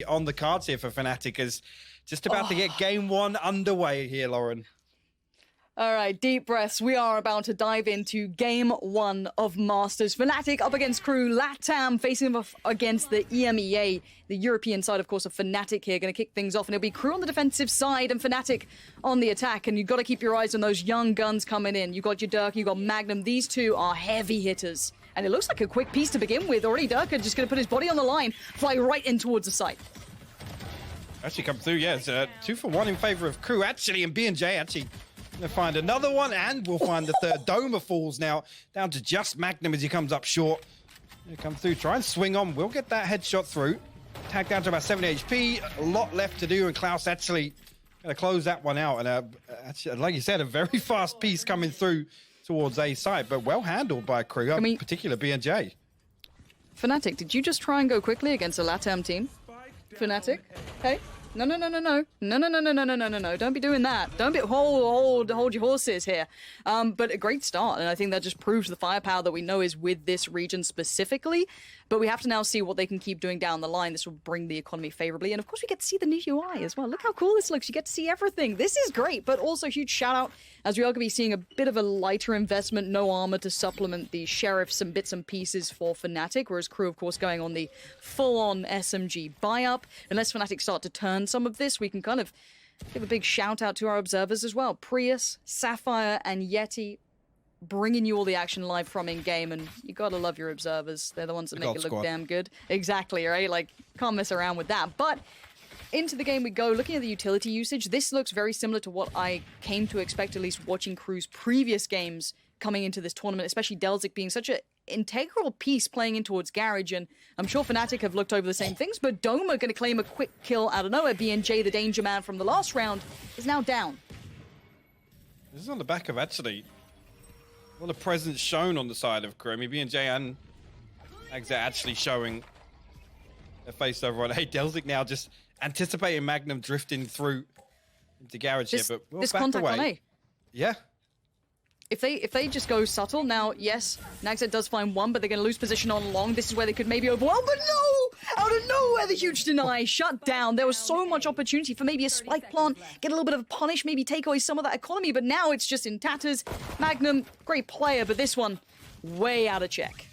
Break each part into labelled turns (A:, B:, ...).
A: on the cards here for Fnatic is just about to get game one underway here, Lauren.
B: All right, deep breaths. We are about to dive into game one of Masters. Fnatic up against KRÜ LATAM, facing off against the EMEA, the European side, of course, of Fnatic here. Going to kick things off, and it'll be KRÜ on the defensive side and Fnatic on the attack. And you've got to keep your eyes on those young guns coming in. You've got your Derke, you've got MAGNUM. These two are heavy hitters. And it looks like a quick piece to begin with. Already Derke just going to put his body on the line, fly right in towards the site.
A: Actually come through, yeah. It's 2 for 1 in favor of KRÜ, actually, and B&J actually gonna find another one, and we'll find the third. Doma falls now down to just MAGNUM as he comes up short. He'll come through, try and swing on. We'll get that headshot through. Tag down to about 70 HP. A lot left to do, and Klaus actually gonna close that one out. And actually, like you said, a very fast piece coming through towards A side, but well handled by KRÜ, in particular B&J.
B: Fnatic, did you just try and go quickly against a LATAM team? Fnatic? Hey? No. Don't be doing that. Don't be hold your horses here. But a great start, and I think that just proves the firepower that we know is with this region specifically. But we have to now see what they can keep doing down the line. This will bring the economy favorably, and of course we get to see the new UI as well. Look how cool this looks. You get to see everything. This is great, but also huge shout out as we are going to be seeing a bit of a lighter investment, no armor to supplement the sheriffs and bits and pieces for Fnatic, whereas KRÜ, of course, going on the full-on SMG buy-up. Unless Fnatic start to turn some of this, we can kind of give a big shout out to our observers as well. Prius, Sapphire, and Yeti bringing you all the action live from in-game, and you gotta love your observers. They're the ones that make it look damn good. Exactly, right? Like, can't mess around with that. But into the game we go. Looking at the utility usage, this looks very similar to what I came to expect, at least watching KRÜ's previous games coming into this tournament, especially Delzik being such an integral piece playing in towards Garage, and I'm sure Fnatic have looked over the same things, but Doma going to claim a quick kill out of nowhere. B&J, the danger man from the last round, is now down.
A: This is on the back of actually a lot of presence shown on the side of KRÜ. I mean, B&J and NagZ actually showing their face over on. Hey, Delzik now just anticipating MAGNUM drifting through into Garage here, but we'll back away. On A. Yeah.
B: If they just go subtle, now, yes, NagZ does find one, but they're going to lose position on long. This is where they could maybe overwhelm, but no! Out of nowhere, the huge deny, shut down. There was so much opportunity for maybe a spike plant, get a little bit of a punish, maybe take away some of that economy, but now it's just in tatters. MAGNUM, great player, but this one, way out of check.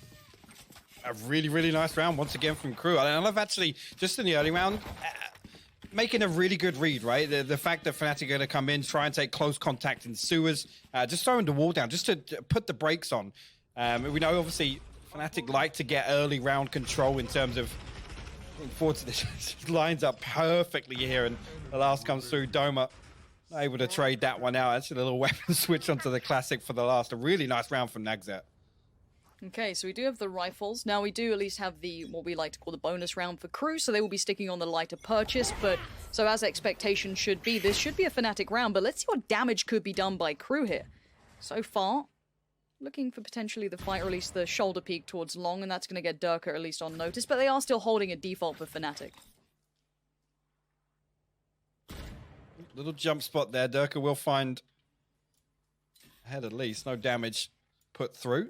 A: A really, really nice round once again from KRÜ. I love actually, just in the early round, making a really good read, right? The fact that Fnatic are going to come in, try and take close contact in sewers, just throwing the wall down, just to put the brakes on. We know, obviously, Fnatic like to get early round control in terms of forward to this. Lines up perfectly here, and the last comes through. Doma able to trade that one out. Actually, a little weapon switch onto the classic for the last. A really nice round from NagZ.
B: Okay, so we do have the rifles. Now we do at least have the, what we like to call the bonus round for KRÜ, so they will be sticking on the lighter purchase, but so as expectation should be, this should be a Fnatic round, but let's see what damage could be done by KRÜ here. So far, looking for potentially the fight, or at least the shoulder peek towards long, and that's going to get Derke at least on notice, but they are still holding a default for Fnatic.
A: Little jump spot there. Derke will find ahead at least. No damage put through.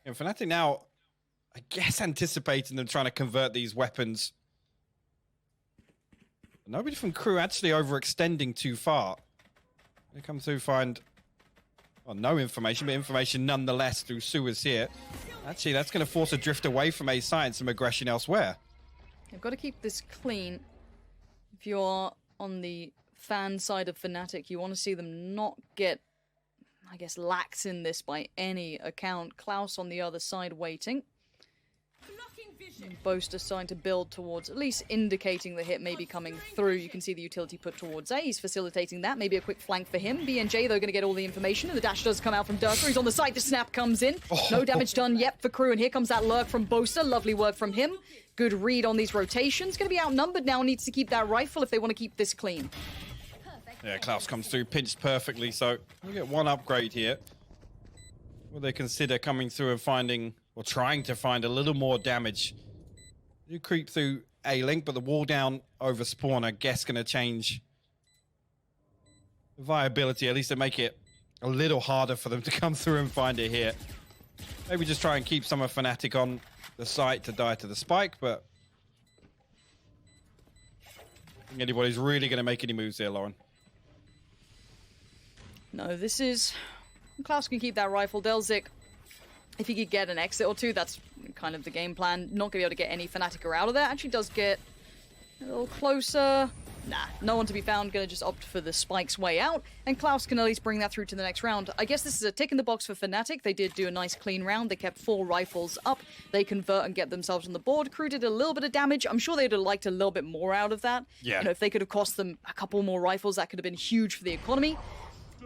A: And Fnatic now, I guess, anticipating them trying to convert these weapons. Nobody from KRÜ actually overextending too far. They come through, find, well, no information, but information nonetheless through sewers here. Actually, that's going to force a drift away from A side and some aggression elsewhere.
B: You've got to keep this clean. If you're on the fan side of Fnatic, you want to see them not get, I guess, lax in this by any account. Klaus on the other side waiting. Boaster starting to build towards, at least indicating the hit may be coming through. You can see the utility put towards A. He's facilitating that. Maybe a quick flank for him. B&J, though, going to get all the information. And the dash does come out from Derke. He's on the side. The snap comes in. No damage done yet for KRÜ. And here comes that lurk from Boaster. Lovely work from him. Good read on these rotations. Going to be outnumbered now. Needs to keep that rifle if they want to keep this clean.
A: Yeah, Klaus comes through, pinched perfectly, so we'll get one upgrade here. Will they consider coming through and finding, or trying to find a little more damage? You creep through A-Link, but the wall down over spawn, I guess, going to change the viability. At least to make it a little harder for them to come through and find it here. Maybe just try and keep some of Fnatic on the site to die to the spike, but think anybody's really going to make any moves here, Lauren.
B: No, this is... Klaus can keep that rifle. Delzik, if he could get an exit or two, that's kind of the game plan. Not going to be able to get any Fnatic out of there. Actually does get a little closer. Nah, no one to be found. Gonna just opt for the spike's way out. And Klaus can at least bring that through to the next round. I guess this is a tick in the box for Fnatic. They did do a nice clean round. They kept 4 rifles up. They convert and get themselves on the board. KRÜ did a little bit of damage. I'm sure they'd have liked a little bit more out of that.
A: Yeah.
B: You know, if they could have cost them a couple more rifles, that could have been huge for the economy.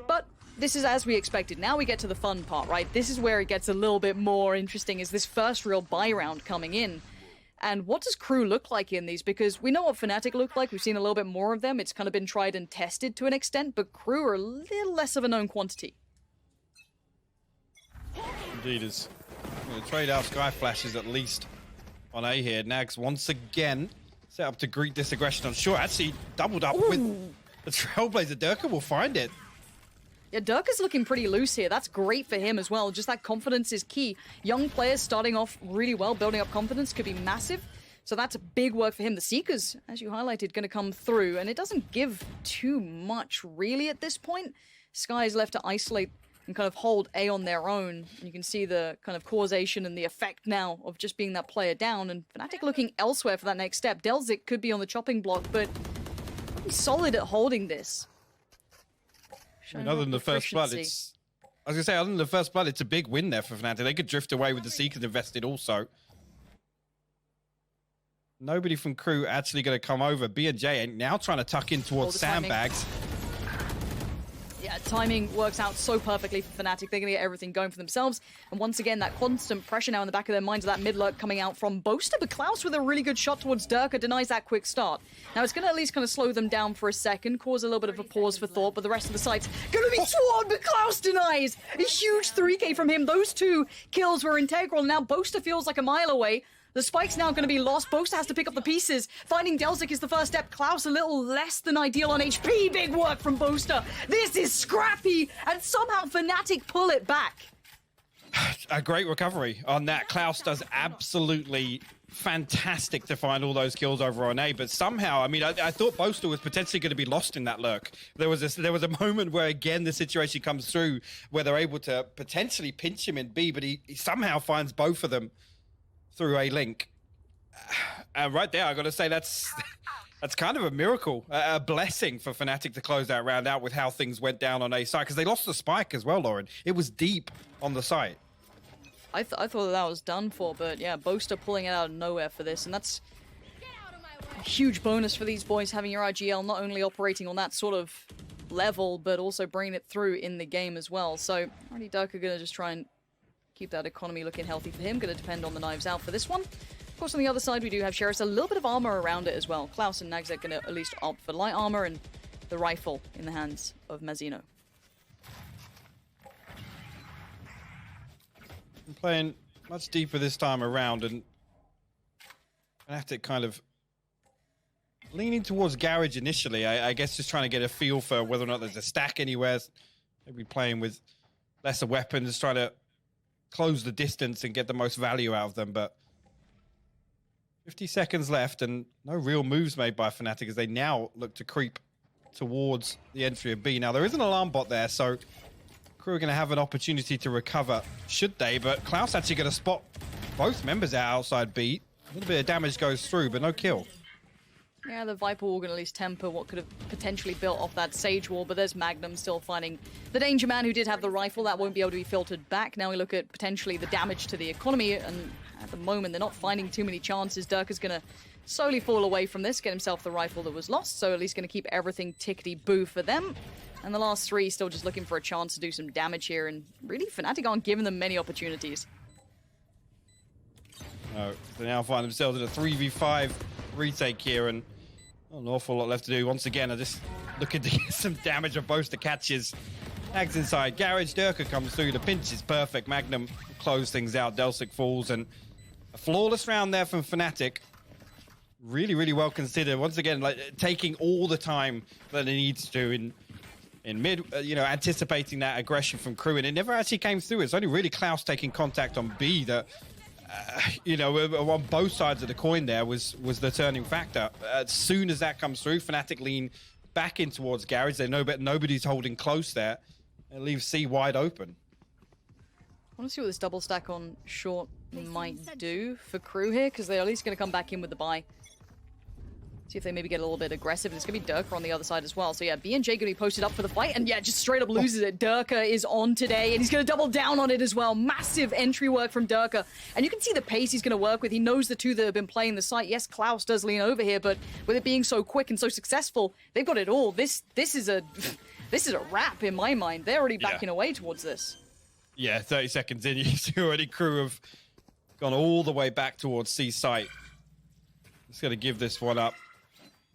B: But this is as we expected. Now we get to the fun part, right? This is where it gets a little bit more interesting, is this first real buy round coming in. And what does KRÜ look like in these? Because we know what Fnatic look like. We've seen a little bit more of them. It's kind of been tried and tested to an extent, but KRÜ are a little less of a known quantity.
A: Indeed is. Trade out Sky Flashes at least on A here. NagZ once again set up to greet this aggression on short. Actually doubled up with the Trailblazer. Derke will find it.
B: Yeah, Derke's looking pretty loose here. That's great for him as well. Just that confidence is key. Young players starting off really well, building up confidence could be massive. So that's a big work for him. The Seekers, as you highlighted, going to come through. And it doesn't give too much, really, at this point. Sky is left to isolate and kind of hold A on their own. And you can see the kind of causation and the effect now of just being that player down. And Fnatic looking elsewhere for that next step. Delzik could be on the chopping block, but he's solid at holding this.
A: I mean, other than the first blood, I was gonna say, other than the first blood, it's a big win there for Fnatic. They could drift away with the Seekers invested also. Nobody from KRÜ actually gonna come over. B&J now trying to tuck in towards sandbags. Yeah,
B: timing works out so perfectly for Fnatic. They're going to get everything going for themselves. And once again, that constant pressure now in the back of their minds of that mid lurk coming out from Boaster. But Klaus with a really good shot towards Derke denies that quick start. Now it's going to at least kind of slow them down for a second, cause a little bit of a pause for thought, but the rest of the site's going to be swarmed, but Klaus denies. A huge 3K from him. Those 2 kills were integral. Now Boaster feels like a mile away. The spike's now going to be lost. Boaster has to pick up the pieces. Finding Delzik is the first step. Klaus a little less than ideal on HP. Big work from Boaster. This is scrappy. And somehow Fnatic pull it back.
A: A great recovery on that. Klaus does absolutely fantastic to find all those kills over on A, but somehow, I mean, I thought Boaster was potentially going to be lost in that lurk. There was a moment where, again, the situation comes through where they're able to potentially pinch him in B, but he somehow finds both of them through a link. And right there, I got to say, that's kind of a miracle, a blessing for Fnatic to close that round out with how things went down on A side, because they lost the spike as well, Lauren. It was deep on the site.
B: I thought that was done for, but yeah, Boaster pulling it out of nowhere for this, and that's a huge bonus for these boys, having your IGL not only operating on that sort of level, but also bringing it through in the game as well. So, already Derke are going to just try and keep that economy looking healthy for him. Going to depend on the knives out for this one. Of course, on the other side, we do have Sheriff's a little bit of armor around it as well. Klaus and NagZ going to at least opt for light armor and the rifle in the hands of Mazino.
A: I'm playing much deeper this time around, and Fnatic kind of leaning towards Garage initially. I guess just trying to get a feel for whether or not there's a stack anywhere. Maybe playing with lesser weapons, trying to close the distance and get the most value out of them, but 50 seconds left and no real moves made by Fnatic as they now look to creep towards the entry of B. Now, there is an alarm bot there, so KRÜ are going to have an opportunity to recover, should they, but Klaus actually going to spot both members outside B. A little bit of damage goes through, but no kill.
B: Yeah, the Viper wall going to at least temper what could have potentially built off that Sage wall, but there's MAGNUM still finding the Danger Man who did have the rifle. That won't be able to be filtered back. Now we look at potentially the damage to the economy, and at the moment they're not finding too many chances. Derke's going to slowly fall away from this, get himself the rifle that was lost, so at least going to keep everything tickety-boo for them. And the last 3 still just looking for a chance to do some damage here, and really Fnatic aren't giving them many opportunities.
A: No, they now find themselves in a 3v5 retake here, and not an awful lot left to do. Once again, I'm just looking to get some damage on both the catches. NagZ inside. Garage. Derke comes through. The pinch is perfect. MAGNUM close things out. Delzik falls, and a flawless round there from Fnatic. Really, really well considered. Once again, like taking all the time that it needs to in mid, anticipating that aggression from KRÜ, and it never actually came through. It's only really Klaus taking contact on B that you know, on both sides of the coin there was the turning factor. As soon as that comes through, Fnatic lean back in towards Garage. They know that nobody's holding close there. It leaves C wide open.
B: I want to see what this double stack on short might do for KRÜ here, because they're at least going to come back in with the buy. See if they maybe get a little bit aggressive. It's going to be Derke on the other side as well. So yeah, BNJ going to be posted up for the fight, and yeah, just straight up loses it. Derke is on today, and he's going to double down on it as well. Massive entry work from Derke. And you can see the pace he's going to work with. He knows the two that have been playing the site. Yes, Klaus does lean over here, but with it being so quick and so successful, they've got it all. This is a wrap in my mind. They're already backing away towards this. Yeah,
A: 30 seconds in, you see already KRÜ have gone all the way back towards C site. Just going to give this one up.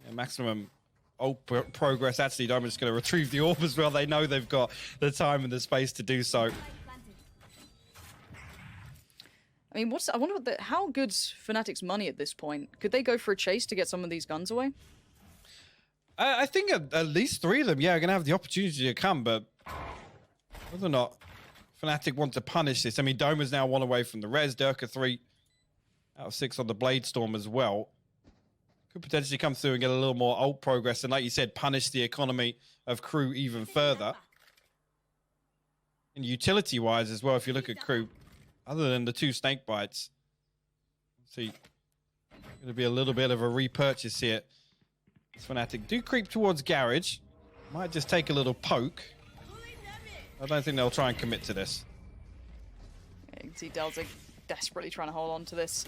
A: Yeah, maximum progress. Actually, doma just going to retrieve the orb as well. They know they've got the time and the space to do so.
B: I mean, I wonder how good's Fnatic's money at this point? Could they go for a chase to get some of these guns away?
A: I think at least 3 of them, yeah, are going to have the opportunity to come, but whether or not Fnatic want to punish this. I mean, doma's now 1 away from the res. Derke 3 out of 6 on the Blade Storm as well. Could potentially come through and get a little more ult progress, and like you said, punish the economy of KRÜ even further. And utility-wise as well, if you look at KRÜ, other than the 2 snake bites, see, going to be a little bit of a repurchase here. Fnatic do creep towards Garage. Might just take a little poke. I don't think they'll try and commit to this.
B: Yeah, you can see DelZig desperately trying to hold on to this.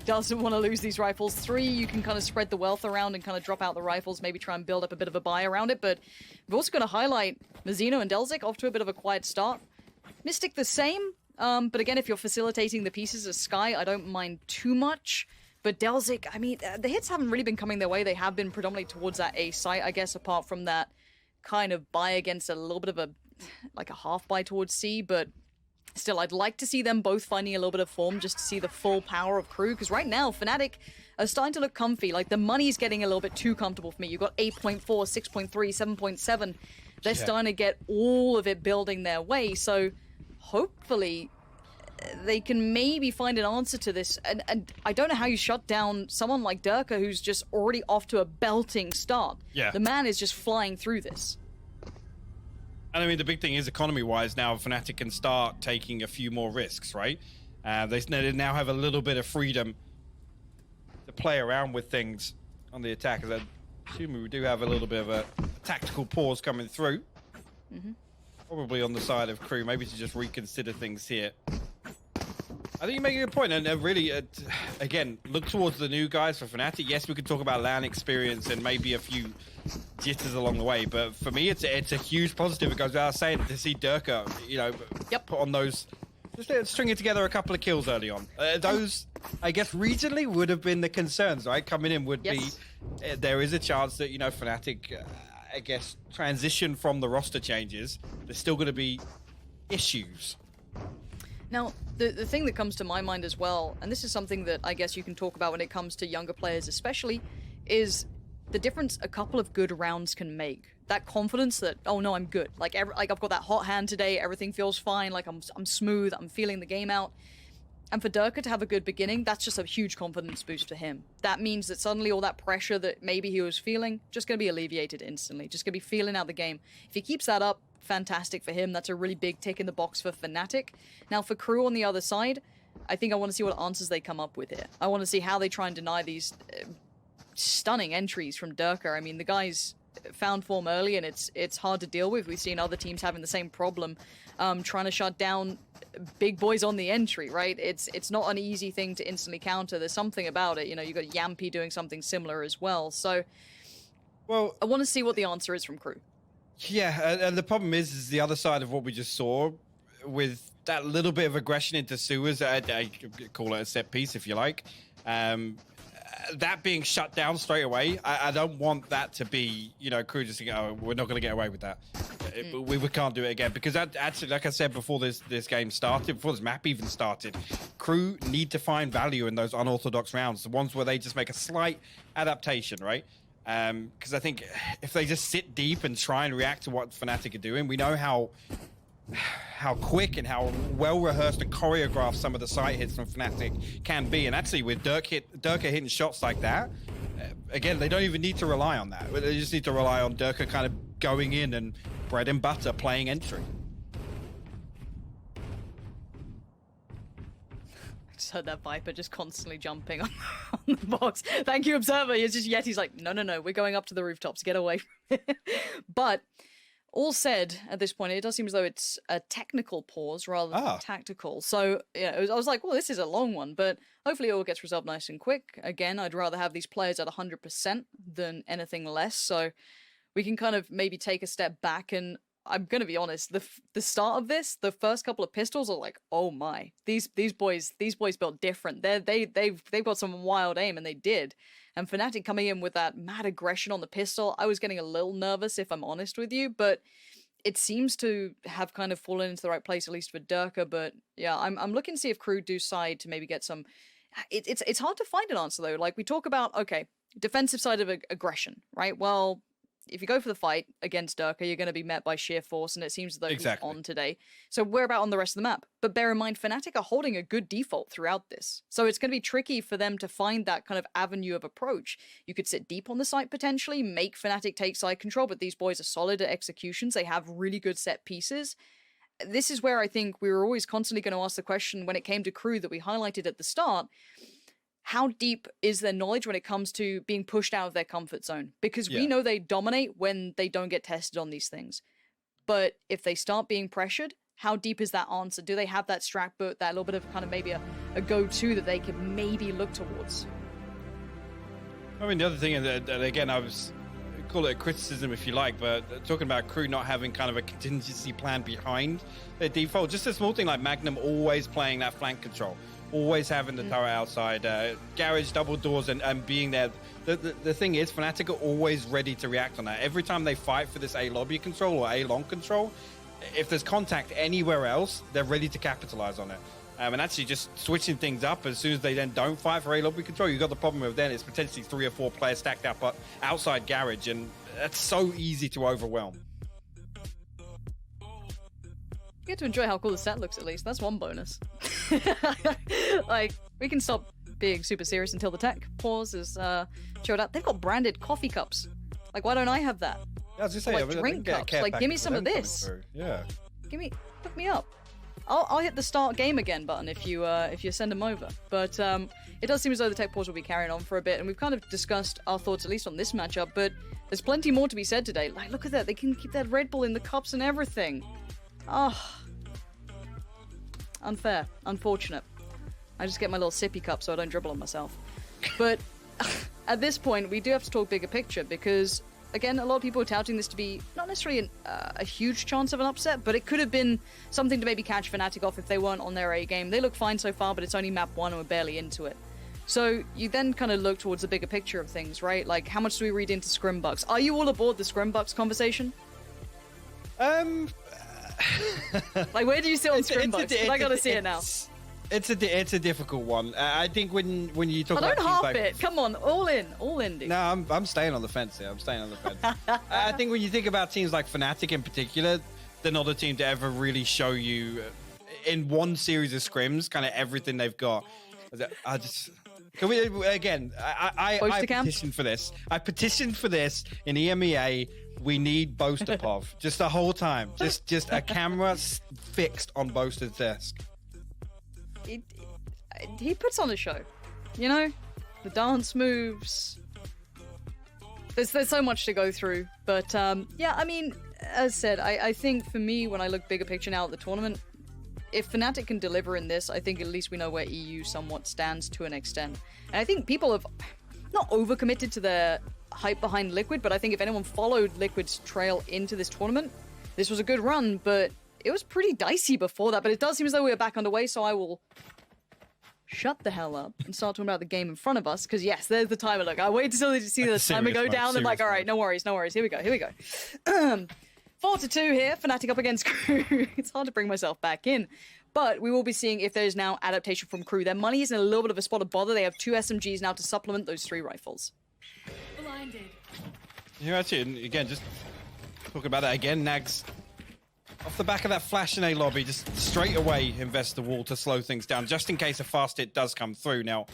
B: Doesn't want to lose these rifles. 3, you can kind of spread the wealth around and kind of drop out the rifles, maybe try and build up a bit of a buy around it. But we've also got to highlight Mazino and DelZig off to a bit of a quiet start. Mistic the same, but again, if you're facilitating the pieces of Sky, I don't mind too much. But DelZig, I mean, the hits haven't really been coming their way. They have been predominantly towards that A site, I guess, apart from that kind of buy against a little bit of a, like a half buy towards C, but still, I'd like to see them both finding a little bit of form just to see the full power of KRÜ, because right now, Fnatic are starting to look comfy. Like, the money's getting a little bit too comfortable for me. You've got 8.4, 6.3, 7.7. They're starting to get all of it building their way, so hopefully they can maybe find an answer to this. And I don't know how you shut down someone like Derke, who's just already off to a belting start. Yeah. The man is just flying through this.
A: And I mean, the big thing is, economy-wise, now Fnatic can start taking a few more risks, right? They now have a little bit of freedom to play around with things on the attack. As I assume we do have a little bit of a tactical pause coming through. Probably on the side of KRÜ, maybe to just reconsider things here. I think you make a good point, and really, again, look towards the new guys for Fnatic. Yes, we could talk about LAN experience and maybe a few jitters along the way, but for me, it's a huge positive. It goes without saying to see Derke, you know, put on those, just stringing together a couple of kills early on. Those, I guess, regionally would have been the concerns, right? Coming in would be, there is a chance that, you know, Fnatic, I guess, transition from the roster changes. There's still going to be issues.
B: Now, the thing that comes to my mind as well, and this is something that I guess you can talk about when it comes to younger players especially, is the difference a couple of good rounds can make. That confidence that, oh no, I'm good. Like I've got that hot hand today, everything feels fine, like I'm smooth, I'm feeling the game out. And for Derke to have a good beginning, that's just a huge confidence boost for him. That means that suddenly all that pressure that maybe he was feeling, just going to be alleviated instantly. Just going to be feeling out the game. If he keeps that up, fantastic for him. That's a really big tick in the box for Fnatic. Now for KRÜ on the other side, I think I want to see what answers they come up with here. I want to see how they try and deny these stunning entries from Derke. I mean, the guy's found form early, and it's hard to deal with. We've seen other teams having the same problem, trying to shut down big boys on the entry, right? It's not an easy thing to instantly counter. There's something about it. You know, you've got Yampy doing something similar as well. So, well, I want to see what the answer is from KRÜ.
A: Yeah, and the problem is the other side of what we just saw with that little bit of aggression into sewers. I call it a set piece if you like. That being shut down straight away, I don't want that to be, you know, KRÜ just thinking, oh, we're not going to get away with that. We can't do it again, because actually, like I said before this game started, before this map even started, KRÜ need to find value in those unorthodox rounds, the ones where they just make a slight adaptation, right? Because I think if they just sit deep and try and react to what Fnatic are doing, we know how how quick and how well rehearsed and choreographed some of the site hits from Fnatic can be. And actually, with Derke hitting shots like that, again, they don't even need to rely on that. They just need to rely on Derke kind of going in and bread and butter playing entry.
B: Just heard that Viper just constantly jumping on the box. Thank you, Observer. It's just Yeti's like, no, we're going up to the rooftops. Get away from it. But all said, at this point, it does seem as though it's a technical pause rather than tactical. So yeah, I was like, well, this is a long one, but hopefully it all gets resolved nice and quick. Again, I'd rather have these players at 100% than anything less. So we can kind of maybe take a step back, and I'm gonna be honest, the start of this, the first couple of pistols are like, oh my, these boys built different. They've got some wild aim, and they did. And Fnatic coming in with that mad aggression on the pistol, I was getting a little nervous, if I'm honest with you, but it seems to have kind of fallen into the right place, at least for Derke. But yeah, I'm looking to see if KRÜ do side to maybe get some. It's hard to find an answer though. Like we talk about, okay, defensive side of aggression, right? Well, if you go for the fight against Derke, you're going to be met by sheer force, and it seems as though he's on today. So where about on the rest of the map? But bear in mind, Fnatic are holding a good default throughout this. So it's going to be tricky for them to find that kind of avenue of approach. You could sit deep on the site potentially, make Fnatic take side control, but these boys are solid at executions. They have really good set pieces. This is where I think we were always constantly going to ask the question when it came to KRÜ that we highlighted at the start. How deep is their knowledge when it comes to being pushed out of their comfort zone? Because we know they dominate when they don't get tested on these things. But if they start being pressured, how deep is that answer? Do they have that strat boot, that little bit of kind of maybe a go-to that they could maybe look towards?
A: I mean, the other thing is that again, I was call it a criticism if you like, but talking about KRÜ not having kind of a contingency plan behind their default, just a small thing like MAGNUM always playing that flank control. Always having the turret outside, garage, double doors, and being there. The thing is, Fnatic are always ready to react on that. Every time they fight for this A lobby control or A long control, if there's contact anywhere else, they're ready to capitalize on it. And actually just switching things up as soon as they then don't fight for A lobby control, you've got the problem with then it's potentially 3 or 4 players stacked up outside garage, and that's so easy to overwhelm.
B: You get to enjoy how cool the set looks, at least. That's one bonus. Like, we can stop being super serious until the tech pause is showed up. They've got branded coffee cups. Like, why don't I have that?
A: Yeah, I was just saying,
B: like drink cups. Like, give me some of this.
A: Yeah.
B: Hook me up. I'll hit the start game again button if you send them over. But it does seem as though the tech pause will be carrying on for a bit, and we've kind of discussed our thoughts at least on this matchup. But there's plenty more to be said today. Like, look at that. They can keep that Red Bull in the cups and everything. Oh, unfair, unfortunate. I just get my little sippy cup so I don't dribble on myself. But at this point, we do have to talk bigger picture because, again, a lot of people are touting this to be not necessarily a huge chance of an upset, but it could have been something to maybe catch Fnatic off if they weren't on their A game. They look fine so far, but it's only map 1 and we're barely into it. So you then kind of look towards the bigger picture of things, right? Like, how much do we read into Scrimbucks? Are you all aboard the Scrimbucks conversation? Like, where do you sit on Scrimbucks? I gotta see it now.
A: It's a difficult one. I think when you talk about
B: don't half
A: like,
B: it. Come on, all in, dude.
A: No, I'm staying on the fence here. I'm staying on the fence. I think when you think about teams like Fnatic in particular, they're not a team to ever really show you in one series of scrims kind of everything they've got. I just. Can we again? I petitioned for this. I petitioned for this in EMEA. We need Boaster Pov just the whole time. Just a camera fixed on Boaster's desk.
B: He puts on a show, you know, the dance moves. There's so much to go through, but yeah. I mean, as said, I think for me, when I look bigger picture now at the tournament, if Fnatic can deliver in this, I think at least we know where EU somewhat stands to an extent. And I think people have not overcommitted to their hype behind Liquid, but I think if anyone followed Liquid's trail into this tournament, this was a good run, but it was pretty dicey before that. But it does seem as though we're back underway, so I will shut the hell up and start talking about the game in front of us, because yes, there's the timer. Look, I wait until to see the timer go down. I'm like, all right, no worries. Here we go. 4-2 here, Fnatic up against KRÜ. It's hard to bring myself back in. But we will be seeing if there's now adaptation from KRÜ. Their money is in a little bit of a spot of bother. They have 2 SMGs now to supplement those 3 rifles. Blinded.
A: Yeah, actually, again, just talking about that again, NagZ Off the back of that flash in a lobby, just straight away invest the wall to slow things down, just in case a fast hit does come through. Now,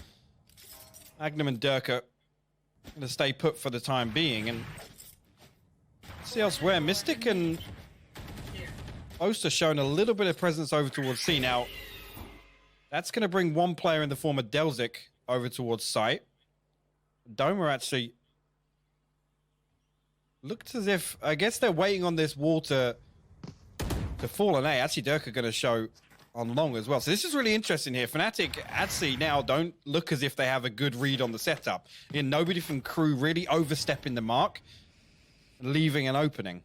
A: MAGNUM and Derke going to stay put for the time being, and see elsewhere. Mistic and Boaster showing a little bit of presence over towards C. Now, that's going to bring one player in the form of Delzik over towards site. Doma actually looks as if, I guess they're waiting on this wall to fall on A. Actually, Derke are going to show on long as well. So this is really interesting here. Fnatic actually now don't look as if they have a good read on the setup. And nobody from KRÜ really overstepping the mark, leaving an opening.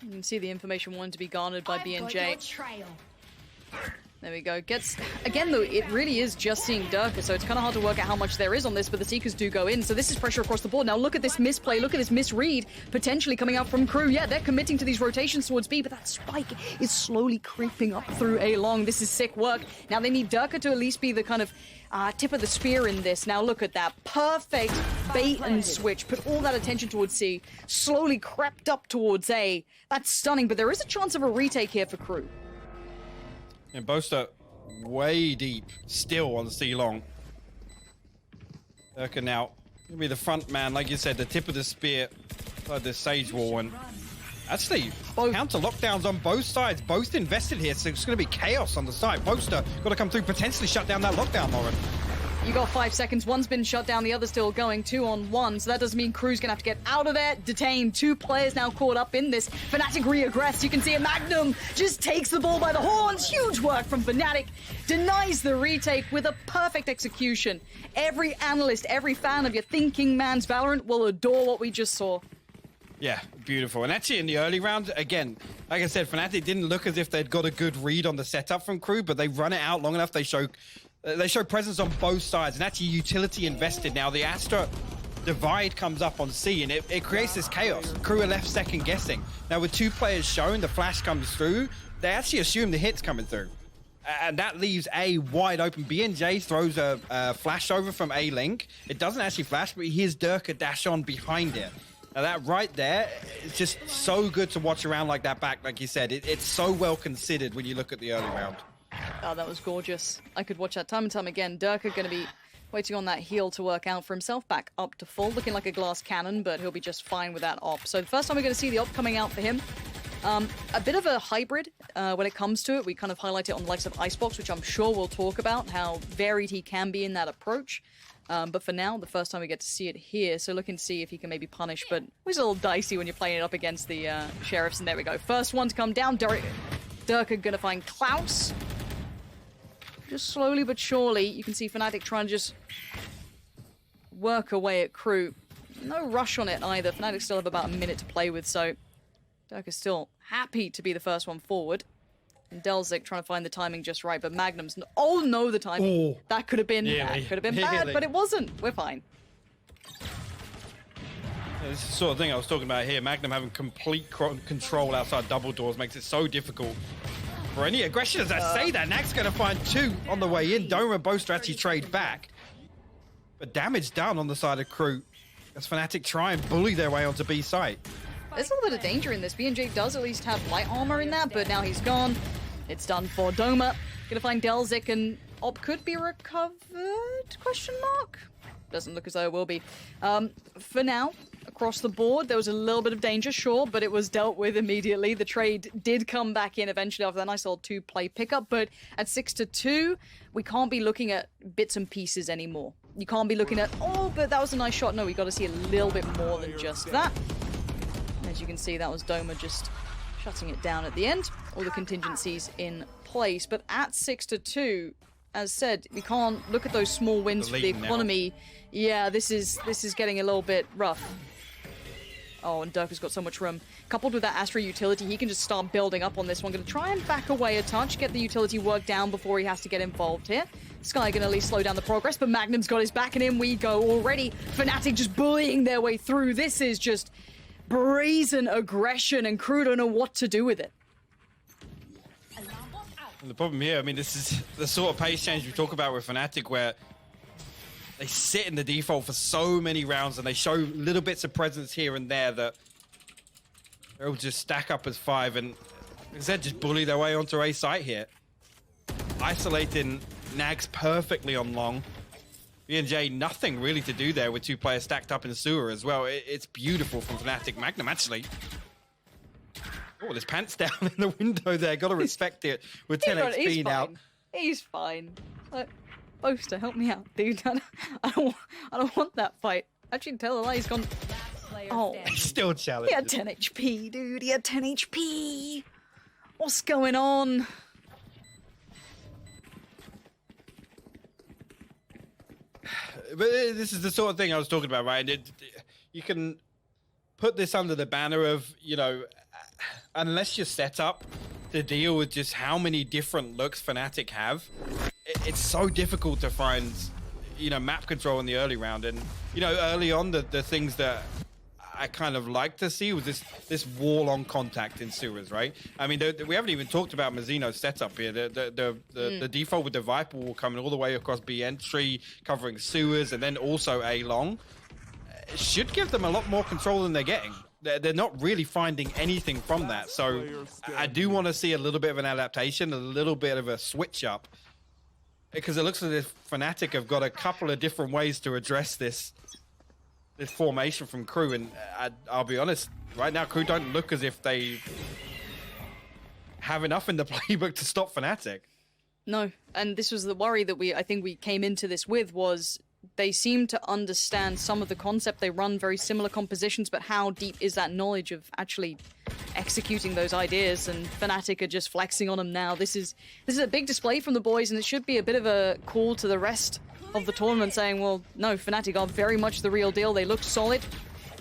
B: You can see the information wanted to be garnered by B&J. There we go. Gets, again though, it really is just seeing Derke, so it's kind of hard to work out how much there is on this, but the Seekers do go in, so this is pressure across the board. Now look at this misplay, look at this misread, potentially coming out from KRÜ. Yeah, they're committing to these rotations towards B, but that spike is slowly creeping up through A long. This is sick work. Now they need Derke to at least be the kind of tip of the spear in this. Now look at that. Perfect bait and switch. Put all that attention towards C. Slowly crept up towards A. That's stunning, but there is a chance of a retake here for KRÜ.
A: And Boaster way deep still on C long. Derke now gonna be the front man, like you said, the tip of the spear inside this Sage wall. And actually, counter lockdowns on both sides, both invested here, so it's gonna be chaos on the side. Boaster got to come through, potentially shut down that lockdown, Lauren.
B: You got 5 seconds. One's been shut down, the other's still going 2-on-1. So that does mean KRÜ's gonna have to get out of there, detained. 2 players now caught up in this. Fnatic reaggress. You can see a MAGNUM just takes the ball by the horns. Huge work from Fnatic. Denies the retake with a perfect execution. Every analyst, every fan of your thinking man's Valorant will adore what we just saw.
A: Yeah, beautiful. And actually in the early round, again, like I said, Fnatic didn't look as if they'd got a good read on the setup from KRÜ, but they run it out long enough. They show presence on both sides, and actually utility invested. Now the Astra divide comes up on C, and it creates this chaos. KRÜ are left second guessing. Now with 2 players shown, the flash comes through, they actually assume the hit's coming through. And that leaves A wide open. B&J throws a flash over from A link. It doesn't actually flash, but here's Derke dash on behind it. Now that right there, it's just so good to watch around like that back, like you said. It's so well considered when you look at the early round.
B: Oh, that was gorgeous. I could watch that time and time again. Derke going to be waiting on that heal to work out for himself, back up to full, looking like a glass cannon, but he'll be just fine with that op. So the first time we're going to see the op coming out for him. A bit of a hybrid when it comes to it. We kind of highlight it on the likes of Icebox, which I'm sure we'll talk about, how varied he can be in that approach. But for now, the first time we get to see it here, so looking to see if he can maybe punish, but it's a little dicey when you're playing it up against the Sheriffs, and there we go. First one to come down, Derke going to find Klaus. Just slowly but surely, you can see Fnatic trying to just work away at KRÜ. No rush on it either. Fnatic still have about a minute to play with, so Derke is still happy to be the first one forward. And Delzik trying to find the timing just right, but Magnum's... Oh no, the timing.
A: Oh.
B: That could have been, bad, but it wasn't. We're fine.
A: Yeah, this is the sort of thing I was talking about here. MAGNUM having complete control outside double doors makes it so difficult for any aggression. As I say that, NagZ going to find 2 on the way in. Doma and Boaster actually trade back. But damage done on the side of KRÜ as Fnatic try and bully their way onto B site.
B: There's a little bit of danger in this. B&J does at least have light armor in that, but now he's gone. It's done for Doma. Gonna find Delzik, and op could be recovered? Question mark? Doesn't look as though it will be. For now, across the board, there was a little bit of danger, sure, but it was dealt with immediately. The trade did come back in eventually after that nice little 2-play pickup, but at 6-2, we can't be looking at bits and pieces anymore. You can't be looking at, oh, but that was a nice shot. No, we got to see a little bit more than just that. As you can see, that was Doma just shutting it down at the end. All the contingencies in place. But at 6-2, as said, we can't look at those small wins for the economy. Now. Yeah, this is getting a little bit rough. Oh, and Derke's got so much room. Coupled with that Astra utility, he can just start building up on this one. Going to try and back away a touch, get the utility work down before he has to get involved here. Sky going to at least slow down the progress, but MAGNUM's got his back, and in we go already. Fnatic just bullying their way through. This is just brazen aggression, and KRÜ don't know what to do with it.
A: And the problem here, I mean, this is the sort of pace change we talk about with Fnatic, where they sit in the default for so many rounds, and they show little bits of presence here and there that they'll just stack up as 5, and NagZ just bully their way onto A site here. Isolating NagZ perfectly on long. B&J, nothing really to do there with 2 players stacked up in sewer as well. It's beautiful from Fnatic. MAGNUM actually. Oh, there's pants down in the window there. Got to respect it with 10 HP now.
B: He's fine. Boaster, help me out, dude. I don't want that fight. Actually, tell a lie, he's gone. Oh,
A: He's still challenged.
B: he had 10 HP, dude. He had 10 HP. What's going on?
A: But this is the sort of thing I was talking about, right? You can put this under the banner of, you know, unless you're set up to deal with just how many different looks Fnatic have, it's so difficult to find, you know, map control in the early round. And, you know, early on, the things that I kind of like to see was this wall on contact in sewers, right? I mean, we haven't even talked about Mazino's setup here. The default with the Viper wall coming all the way across B entry, covering sewers, and then also A long. It should give them a lot more control than they're getting. They're not really finding anything from that. So I do want to see a little bit of an adaptation, a little bit of a switch up, because it looks as if Fnatic have got a couple of different ways to address this formation from KRÜ, and I'll be honest, right now KRÜ don't look as if they have enough in the playbook to stop Fnatic.
B: No, and this was the worry that I think we came into this with, was they seem to understand some of the concept. They run very similar compositions, but how deep is that knowledge of actually executing those ideas? And Fnatic are just flexing on them now. This is a big display from the boys, and it should be a bit of a call to the rest of the tournament saying, well, no, Fnatic are very much the real deal. They look solid.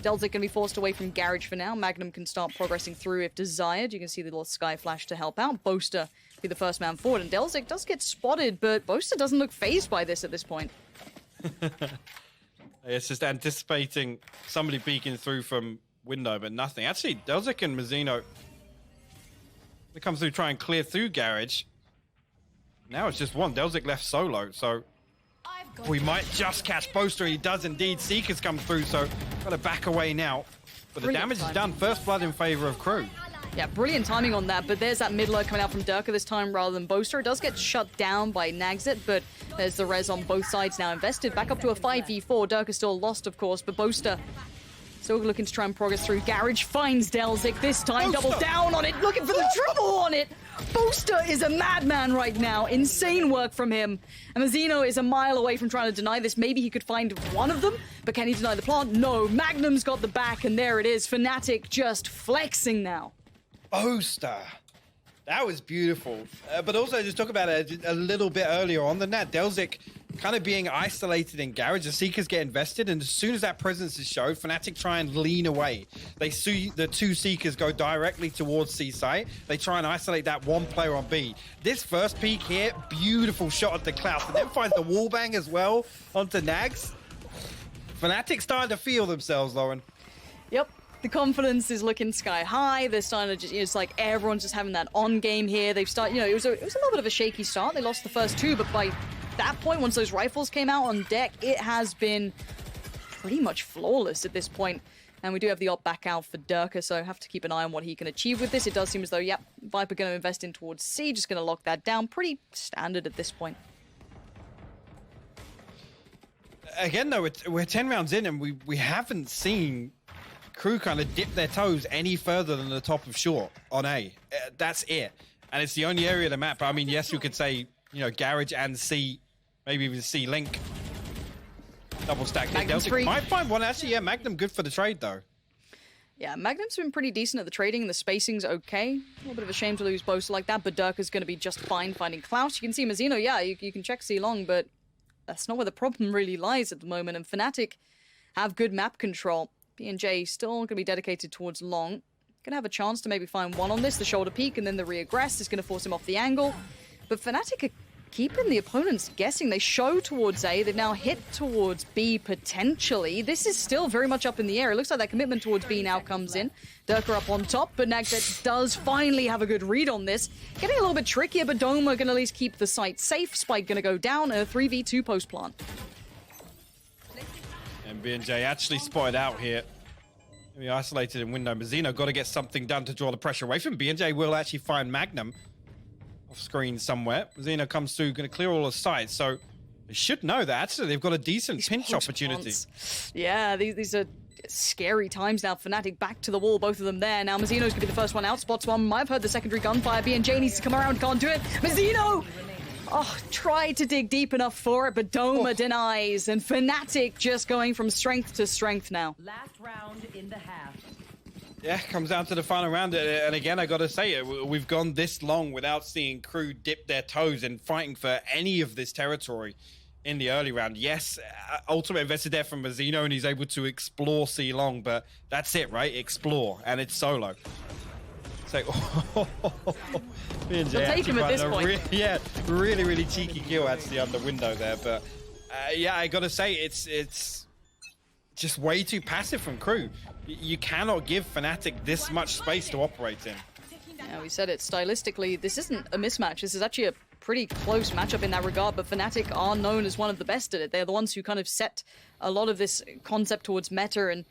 B: Delta can be forced away from Garage for now. MAGNUM can start progressing through if desired. You can see the little sky flash to help out. Boaster be the first man forward, and Delzik does get spotted, but Boaster doesn't look phased by this at this point.
A: It's just anticipating somebody peeking through from window, but nothing. Actually, Delzik and Mazino, they come through, try and clear through Garage. Now it's just one. Delzik left solo, so we might just catch Boaster. He does indeed. Seekers come through, so got to back away now. But the damage is done. First blood in favor of KRÜ.
B: Yeah, brilliant timing on that, but there's that mid lurk coming out from Derke this time rather than Boaster. It does get shut down by NagZ, but there's the res on both sides now invested. Back up to a 5v4. Derke still lost, of course, but Boaster still looking to try and progress through. Garage finds Delzik this time, double down on it, looking for the trouble on it. Boaster is a madman right now. Insane work from him. And Mazino is a mile away from trying to deny this. Maybe he could find one of them, but can he deny the plant? No, MAGNUM's got the back, and there it is. Fnatic just flexing now.
A: Boaster. That was beautiful. But also, just talk about it a little bit earlier on than that. Delzik kind of being isolated in Garage. The Seekers get invested, and as soon as that presence is shown, Fnatic try and lean away. They see the 2 Seekers go directly towards C site. They try and isolate that 1 player on B. This first peek here, beautiful shot at the Klaus, and then finds the wallbang as well onto NagZ. Fnatic starting to feel themselves, Lauren.
B: Yep. The confidence is looking sky high. They're starting to just, it's like everyone's just having that on game here. They've started, it was a little bit of a shaky start. They lost the first 2, but by that point, once those rifles came out on deck, it has been pretty much flawless at this point. And we do have the op back out for Derke, so have to keep an eye on what he can achieve with this. It does seem as though, yep, Viper going to invest in towards C, just going to lock that down. Pretty standard at this point.
A: Again, though, we're 10 rounds in, and we haven't seen KRÜ kind of dip their toes any further than the top of short on A. That's it. And it's the only area of the map. I mean, yes, you could say, Garage and C, maybe even C Link. Double stack. Delta might find one. Actually, yeah, MAGNUM good for the trade, though.
B: Yeah, MAGNUM's been pretty decent at the trading, and the spacing's okay. A little bit of a shame to lose Boaster like that, but Derke's going to be just fine finding Klaus. You can see Mazino, yeah, you can check C long, but that's not where the problem really lies at the moment. And Fnatic have good map control. B&J still going to be dedicated towards long. Going to have a chance to maybe find one on this. The shoulder peek and then the reaggress is going to force him off the angle. But Fnatic are keeping the opponents guessing. They show towards A. They've now hit towards B potentially. This is still very much up in the air. It looks like that commitment towards B now comes in. Derke up on top, but NagZ does finally have a good read on this. Getting a little bit trickier, but doma going to at least keep the site safe. Spike going to go down, and a 3v2 post plant.
A: And B&J actually spotted out here. Maybe isolated in window. Mazino got to get something done to draw the pressure away from B&J. Will actually find MAGNUM off screen somewhere. Mazino comes through, going to clear all the sides. So they should know that actually they've got a decent pinch opportunity.
B: Yeah, these are scary times now. Fnatic back to the wall, both of them there. Now Mazino's going to be the first one out. Spots one. Might have heard the secondary gunfire. B&J needs to come around. Can't do it. Mazino! Oh, tried to dig deep enough for it, but Doma denies. And Fnatic just going from strength to strength now.
C: Last round in the half.
A: Yeah, comes down to the final round. And again, I got to say it. We've gone this long without seeing KRÜ dip their toes in fighting for any of this territory in the early round. Yes, ultimate invested there from Mazino, and he's able to explore C long, but that's it, right? Explore, and it's solo. So,
B: They'll take him at this point.
A: Really, really cheeky kill actually on the window there. But yeah, I gotta say, it's just way too passive from KRÜ. You cannot give Fnatic this much space to operate in.
B: Yeah, we said it stylistically. This isn't a mismatch. This is actually a pretty close matchup in that regard, but Fnatic are known as one of the best at it. They're the ones who kind of set a lot of this concept towards meta, and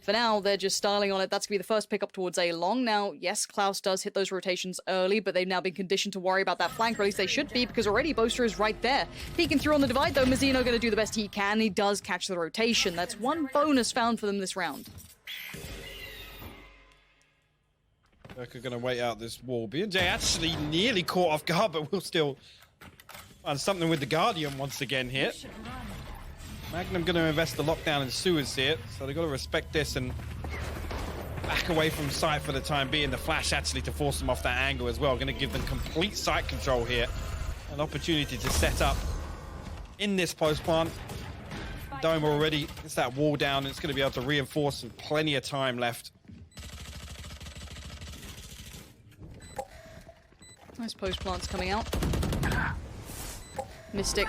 B: for now, they're just styling on it. That's going to be the first pick up towards A long. Now, yes, Klaus does hit those rotations early, but they've now been conditioned to worry about that flank, or at least they should be, because already Boaster is right there. Peeking through on the divide, though, Mazino going to do the best he can. He does catch the rotation. That's one bonus found for them this round.
A: Derke going to wait out this wall. B&J actually nearly caught off guard, but we'll still find something with the Guardian once again here. MAGNUM going to invest the lockdown in sewers here, so they've got to respect this and back away from sight for the time being. The flash actually to force them off that angle as well. Going to give them complete sight control here. An opportunity to set up in this post plant. Dome already, it's that wall down. It's going to be able to reinforce with plenty of time left.
B: Nice post plants coming out. Mistic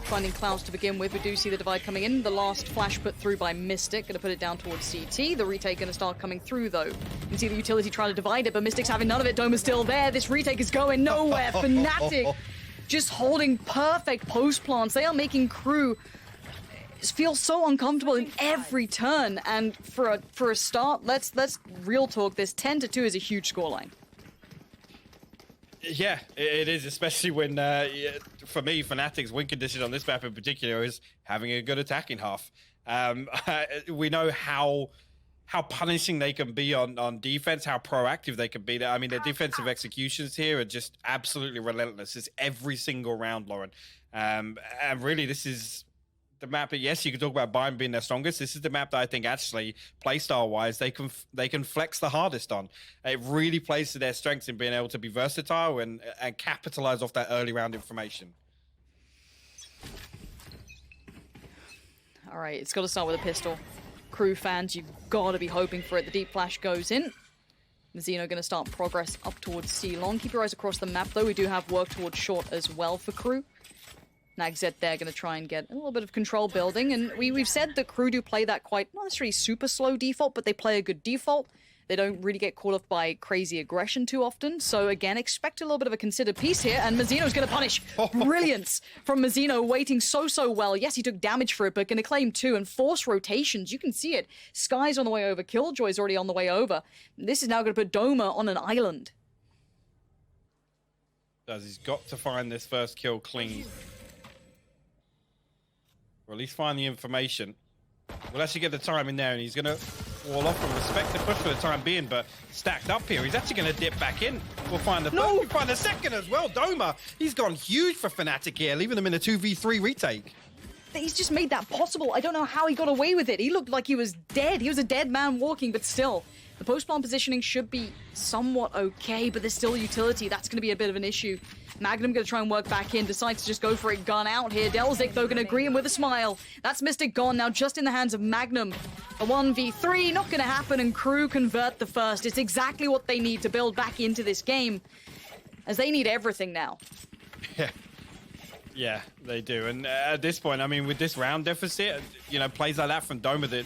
B: finding Klaus to begin with. We do see the divide coming in. The last flash put through by Mistic. Going to put it down towards CT. The retake going to start coming through, though. You can see the utility trying to divide it, but Mistic's having none of it. Doma's still there. This retake is going nowhere. Fnatic just holding perfect post plants. They are making KRÜ feel so uncomfortable in every turn. And for a start, let's real talk. This 10-2 is a huge scoreline.
A: Yeah, it is, especially when, for me, Fnatic's win condition on this map in particular is having a good attacking half. We know how punishing they can be on defense, how proactive they can be. I mean, their defensive executions here are just absolutely relentless. It's every single round, Lauren. And really, this is the map that, yes, you can talk about Bayern being their strongest. This is the map that I think actually, playstyle-wise, they can flex the hardest on. It really plays to their strengths in being able to be versatile and capitalize off that early round information.
B: All right, it's got to start with a pistol. KRÜ fans, you've got to be hoping for it. The deep flash goes in. Mazino going to start progress up towards C long. Keep your eyes across the map, though. We do have work towards short as well for KRÜ. NagZ there going to try and get a little bit of control building, and we've said that KRÜ do play that quite, not necessarily super slow default, but they play a good default. They don't really get caught up by crazy aggression too often, so again, expect a little bit of a considered piece here, and Mazino's going to punish. Brilliance from Mazino, waiting so well. Yes, he took damage for it, but going to claim 2 and force rotations. You can see it. Sky's on the way over. Killjoy's already on the way over. This is now going to put Doma on an island.
A: He's got to find this first kill clean. Or at least find the information. We'll actually get the time in there, and he's going to wall off and respect the push for the time being, but stacked up here. He's actually going to dip back in. We'll find the first, we'll find the second as well. Doma, he's gone huge for Fnatic here, leaving them in a 2v3 retake.
B: He's just made that possible. I don't know how he got away with it. He looked like he was dead. He was a dead man walking, but still. The post-bomb positioning should be somewhat okay, but there's still utility. That's going to be a bit of an issue. MAGNUM going to try and work back in, decides to just go for it, gun out here. Delzik, though, going to agree him with a smile. That's Mistic gone, now just in the hands of MAGNUM. A 1v3, not going to happen, and KRÜ convert the first. It's exactly what they need to build back into this game, as they need everything now.
A: Yeah, they do. And at this point, I mean, with this round deficit, you know, plays like that from Doma, that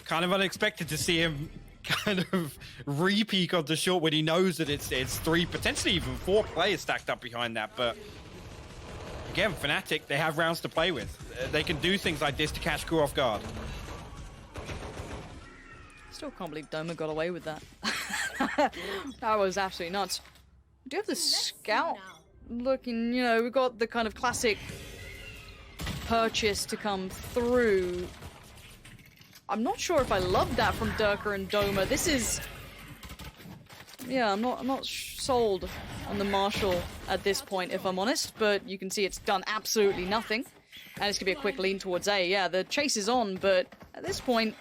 A: kind of unexpected to see him kind of re-peek on the short when he knows that it's 3, potentially even 4 players stacked up behind that. But again, Fnatic, they have rounds to play with. They can do things like this to catch KRÜ off guard.
B: Still can't believe Doma got away with that. That was absolutely nuts. We do have the scout looking, you know, we've got the kind of classic purchase to come through. I'm not sure if I love that from Derke and Doma. This is... Yeah, I'm not sold on the Marshall at this point, if I'm honest, but you can see it's done absolutely nothing. And it's going to be a quick lean towards A. Yeah, the chase is on, but at this point,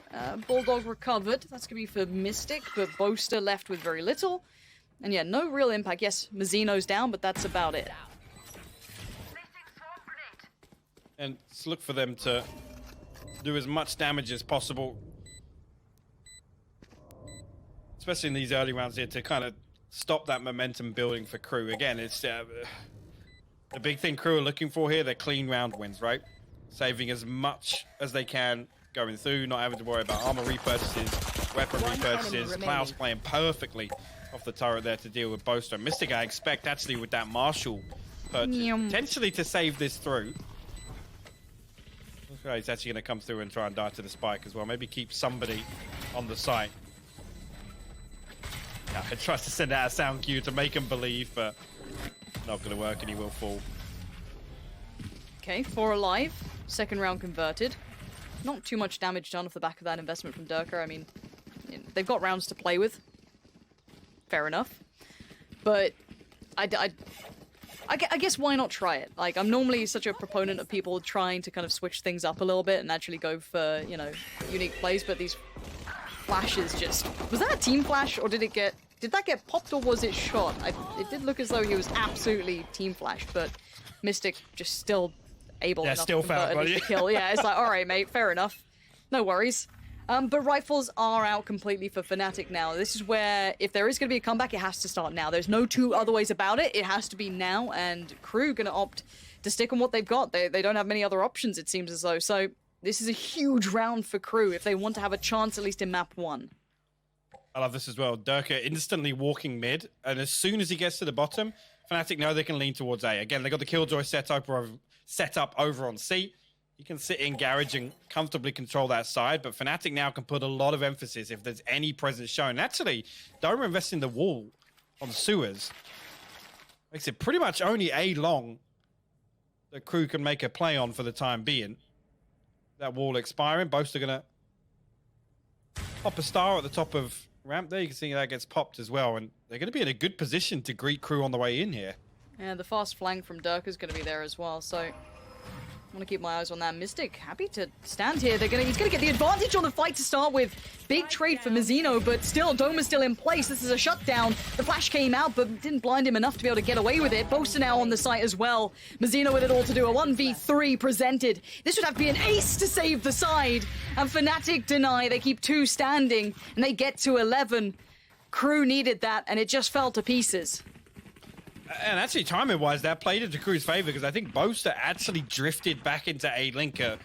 B: Bulldog recovered. That's going to be for Mistic, but Boaster left with very little. And yeah, no real impact. Yes, Mazino's down, but that's about it.
A: And let's look for them to do as much damage as possible. Especially in these early rounds here to kind of stop that momentum building for KRÜ. Again, it's the big thing KRÜ are looking for here, they're clean round wins, right? Saving as much as they can going through, not having to worry about armor repurchases, weapon repurchases. Klaus playing perfectly off the turret there to deal with Boaster. Mistic, I expect, actually, with that Marshall purchase, potentially to save this through. Okay, he's actually going to come through and try and die to the spike as well. Maybe keep somebody on the site. Yeah, he tries to send out a sound cue to make him believe, but not going to work and he will fall.
B: Okay, 4 alive. Second round converted. Not too much damage done off the back of that investment from Derke. I mean, you know, they've got rounds to play with. Fair enough. But I guess why not try it? Like, I'm normally such a proponent of people trying to kind of switch things up a little bit and actually go for, you know, unique plays, but these flashes just... Was that a team flash, or did that get popped, or was it shot? It did look as though he was absolutely team flashed, but Mistic just still able enough
A: still
B: to convert at least a kill. Yeah, it's like, alright mate, fair enough. No worries. But rifles are out completely for Fnatic now. This is where, if there is going to be a comeback, it has to start now. There's no two other ways about it. It has to be now, and KRÜ going to opt to stick on what they've got. They don't have many other options, it seems as though. So this is a huge round for KRÜ if they want to have a chance, at least in map 1.
A: I love this as well. Derke instantly walking mid, and as soon as he gets to the bottom, Fnatic know they can lean towards A. Again, they got the Killjoy set up over on C. You can sit in garage and comfortably control that side, but Fnatic now can put a lot of emphasis if there's any presence shown. Actually, Doma investing the wall on sewers makes it pretty much only A long that KRÜ can make a play on for the time being. That wall expiring, Boaster gonna pop a star at the top of ramp there. You can see that gets popped as well, and they're going to be in a good position to greet KRÜ on the way in here.
B: Yeah, the fast flank from Derke is going to be there as well, so I want to keep my eyes on that. Mistic happy to stand here. He's going to get the advantage on the fight to start with. Big trade for Mazino, but still, Doma's still in place. This is a shutdown. The flash came out, but didn't blind him enough to be able to get away with it. Boaster now on the site as well. Mazino with it all to do. A 1v3 presented. This would have to be an ace to save the side. And Fnatic deny. They keep 2 standing, and they get to 11. KRÜ needed that, and it just fell to pieces.
A: And actually, timing-wise, that played into KRÜ's favor, because I think Boaster actually drifted back into A-Linker,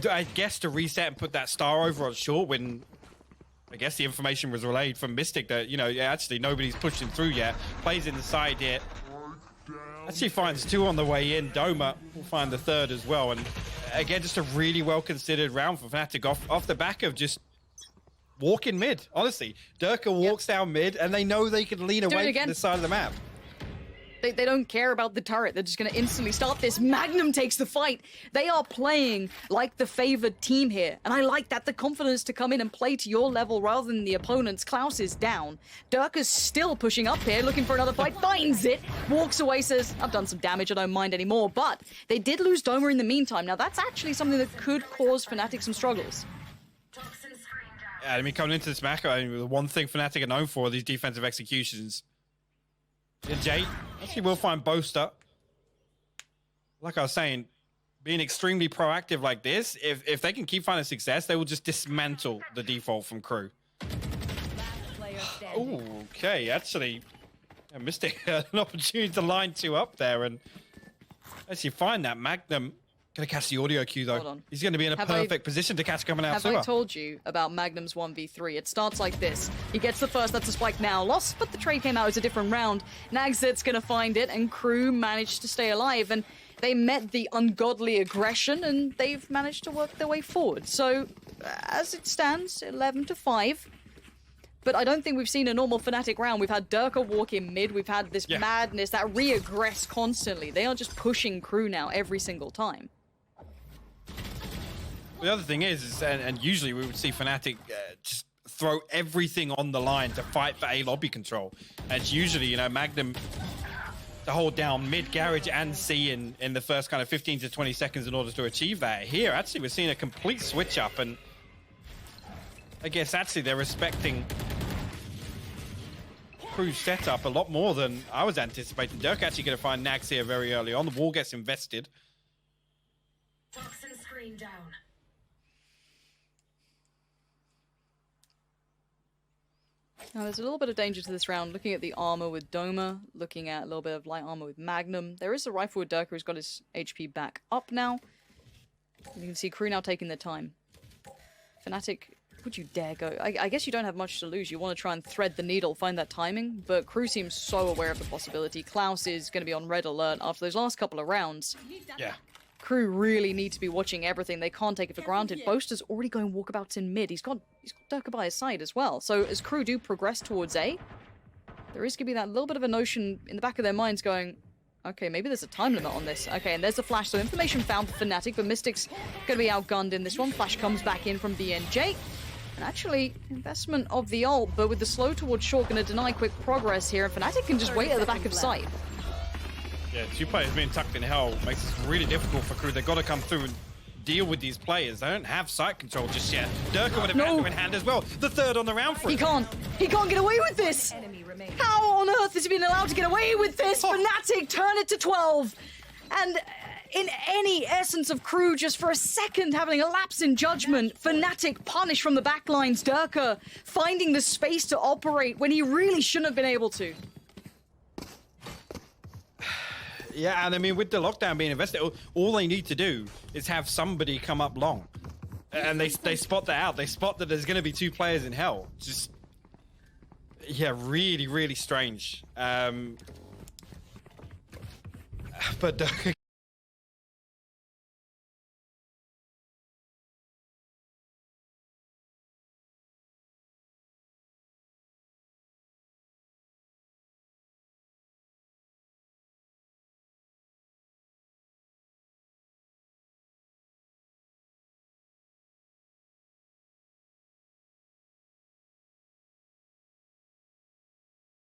A: I guess, to reset and put that star over on short when, I guess, the information was relayed from Mistic that, you know, actually nobody's pushing through yet. Plays in the side here. Actually finds 2 on the way in. Doma will find the 3rd as well. And again, just a really well-considered round for Fnatic off the back of just walking mid, honestly. Derke walks down mid, and they know they can lean away from the side of the map.
B: They don't care about the turret. They're just going to instantly start this. Magnum takes the fight. They are playing like the favored team here. And I like that. The confidence to come in and play to your level rather than the opponent's. Klaus is down. Derke's still pushing up here, looking for another fight. Finds it. Walks away, says, I've done some damage. I don't mind anymore. But they did lose Doma in the meantime. Now, that's actually something that could cause Fnatic some struggles.
A: Yeah, I mean, coming into this match, I mean, the one thing Fnatic are known for are these defensive executions. Yeah, Jay actually will find Boaster. Like I was saying, being extremely proactive like this, if they can keep finding success, they will just dismantle the default from KRÜ. Oh, okay, actually, Mistic had an opportunity to line 2 up there and actually find that Magnum. Gonna catch the audio cue though. He's gonna be in a perfect position to catch coming out.
B: Have I told you about Magnum's 1v3? It starts like this. He gets the first, that's a spike now. Lost, but the trade came out as a different round. NagZ's gonna find it, and KRÜ managed to stay alive. And they met the ungodly aggression and they've managed to work their way forward. So, as it stands, 11-5. But I don't think we've seen a normal Fnatic round. We've had Derke walk in mid. We've had this madness, that re-aggress constantly. They are just pushing KRÜ now every single time.
A: The other thing is and usually we would see Fnatic just throw everything on the line to fight for A lobby control. And it's usually, you know, MAGNUM to hold down mid, garage, and C in the first kind of 15 to 20 seconds in order to achieve that. Here, actually, we're seeing a complete switch up, and I guess actually they're respecting KRÜ's setup a lot more than I was anticipating. Derke actually going to find NagZ here very early on. The wall gets invested.
C: Toxin screen down.
B: Now, there's a little bit of danger to this round. Looking at the armor with Doma, looking at a little bit of light armor with MAGNUM. There is a rifle with Derke who's got his HP back up now. And you can see KRÜ now taking their time. Fnatic, would you dare go? I guess you don't have much to lose. You want to try and thread the needle, find that timing. But KRÜ seems so aware of the possibility. Klaus is going to be on red alert after those last couple of rounds.
A: Yeah.
B: KRÜ really need to be watching everything. They can't take it for granted. Boaster's already going walkabouts in mid. He's got Derke by his side as well. So as KRÜ do progress towards A, there is going to be that little bit of a notion in the back of their minds going, okay, maybe there's a time limit on this. Okay, and there's the flash. So information found for Fnatic, but Mistic's going to be outgunned in this one. Flash comes back in from BNJ. And actually, investment of the ult, but with the slow towards short, going to deny quick progress here. And Fnatic can just wait at the back of sight.
A: Yeah, two players being tucked in hell makes this really difficult for KRÜ. They've got to come through and deal with these players. They don't have sight control just yet. Derke would have had in hand as well. The third on the round for him.
B: He can't get away with this. How on earth has he been allowed to get away with this? Fnatic turn it to 12. And in any essence of KRÜ, just for a second having a lapse in judgment, Fnatic punished from the backlines. Derke finding the space to operate when he really shouldn't have been able to.
A: Yeah, and I mean, with the lockdown being invested, all they need to do is have somebody come up long. And they spot that out. They spot that there's going to be two players in hell. Just, yeah, really, really strange. But